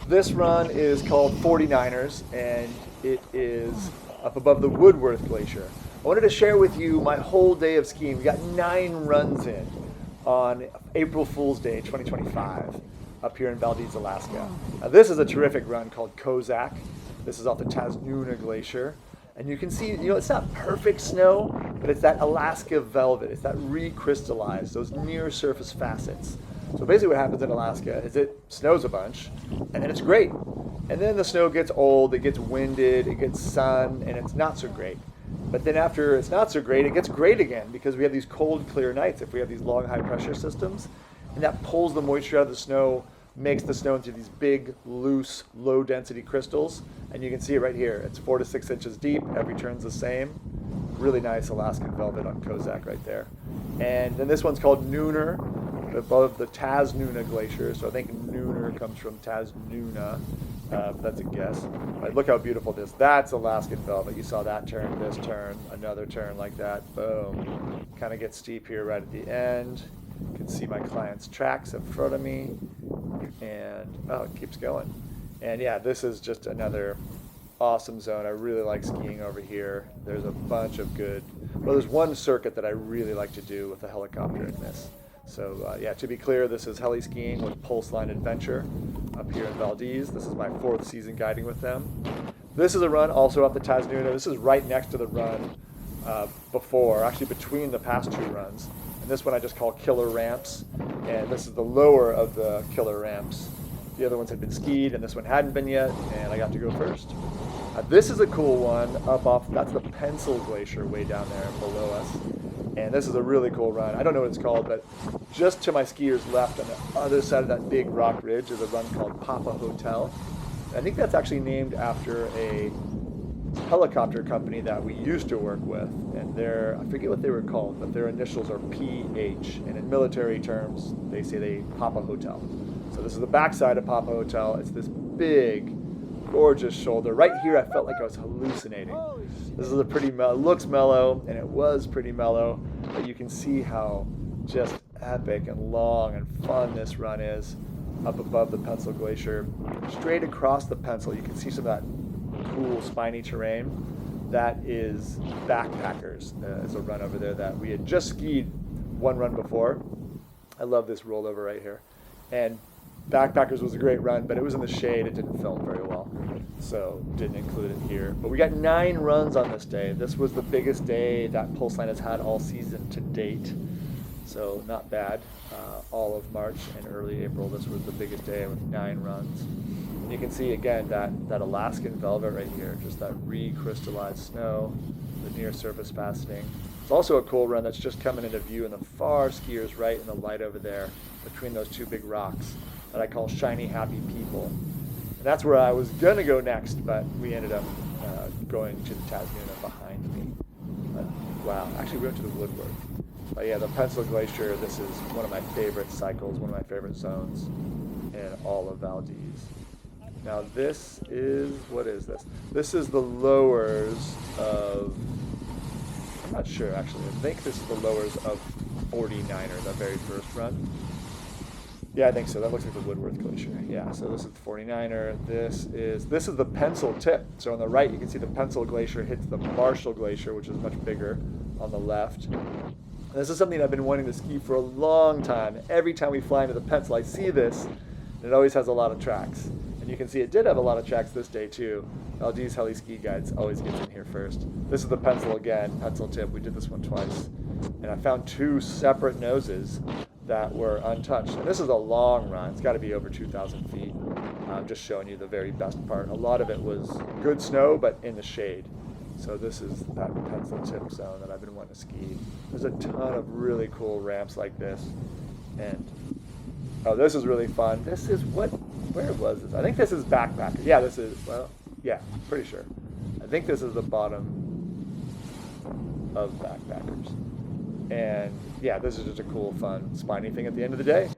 This run is called 49ers, and it is up above the Woodworth Glacier. I wanted to share with you my whole day of skiing. We got 9 runs in on April Fool's Day 2025 up here in Valdez, Alaska. Now, this is a terrific run called Kozak. This is off the Tasnuna Glacier. And you can see, it's not perfect snow, but it's that Alaska velvet. It's that recrystallized, those near surface facets. So basically what happens in Alaska is it snows a bunch, and then it's great. And then the snow gets old, it gets winded, it gets sun, and it's not so great. But then after it's not so great, it gets great again because we have these cold, clear nights if we have these long, high pressure systems. And that pulls the moisture out of the snow, makes the snow into these big, loose, low density crystals. And you can see it right here. It's 4 to 6 inches deep. Every turn's the same. Really nice Alaskan velvet on Kozak right there. And then this one's called Nooner, above the Tasnuna Glacier. So I think Nooner comes from Tasnuna. That's a guess. But look how beautiful it is. That's Alaskan velvet. You saw that turn, this turn, another turn like that. Boom. Kind of gets steep here right at the end. You can see my client's tracks in front of me. And, it keeps going. And yeah, this is just another awesome zone. I really like skiing over here. There's a bunch of there's one circuit that I really like to do with a helicopter in this. So to be clear, this is Heli-Skiing with Pulse Line Adventure up here in Valdez. This is my 4th season guiding with them. This is a run also up the Tasnuna. This is right next to the run actually between the past 2 runs. And this one I just call Killer Ramps. And this is the lower of the Killer Ramps. The other ones had been skied, and this one hadn't been yet, and I got to go first. This is a cool one that's the Pencil Glacier way down there below us. And this is a really cool run. I don't know what it's called, but just to my skiers left on the other side of that big rock ridge is a run called Papa Hotel. I think that's actually named after a helicopter company that we used to work with, and I forget what they were called, but their initials are PH, and in military terms, they say Papa Hotel. So this is the backside of Papa Hotel. It's this big, gorgeous shoulder. Right here, I felt like I was hallucinating. This is looks mellow, and it was pretty mellow, but you can see how just epic and long and fun this run is up above the Pencil Glacier. Straight across the Pencil, you can see some of that cool spiny terrain. That is Backpackers. It's a run over there that we had just skied one run before. I love this rollover right here. And Backpackers was a great run, but it was in the shade. It didn't film very well, so didn't include it here. But we got 9 runs on this day. This was the biggest day that Pulse Line has had all season to date, so not bad. All of March and early April, this was the biggest day with 9 runs. And you can see again that Alaskan velvet right here, just that recrystallized snow, the near surface faceting. It's also a cool run that's just coming into view in the far skiers right in the light over there between those 2 big rocks that I call Shiny Happy People. And that's where I was going to go next, but we ended up going to the Tasnuna behind me. Wow, actually we went to the Woodworth. But yeah, the Pencil Glacier, this is one of my favorite cycles, one of my favorite zones in all of Valdez. Now what is this? This is the lowers of, I'm not sure actually, I think this is the lowers of 49er, the very first run. Yeah, I think so. That looks like the Woodworth Glacier. Yeah, so this is the 49er. This is the Pencil tip. So on the right, you can see the Pencil Glacier hits the Marshall Glacier, which is much bigger on the left. And this is something I've been wanting to ski for a long time. Every time we fly into the Pencil, I see this, and it always has a lot of tracks. And you can see it did have a lot of tracks this day too. Valdez Heli-Ski Guides always gets in here first. This is the Pencil again, Pencil tip. We did this one twice. And I found 2 separate noses that were untouched. And this is a long run. It's got to be over 2,000 feet. I'm just showing you the very best part. A lot of it was good snow, but in the shade. So this is that Pencil tip zone that I've been wanting to ski. There's a ton of really cool ramps like this. And, this is really fun. This is where was this? I think this is Backpackers. Yeah, pretty sure. I think this is the bottom of Backpackers. And yeah, this is just a cool, fun, spiny thing at the end of the day.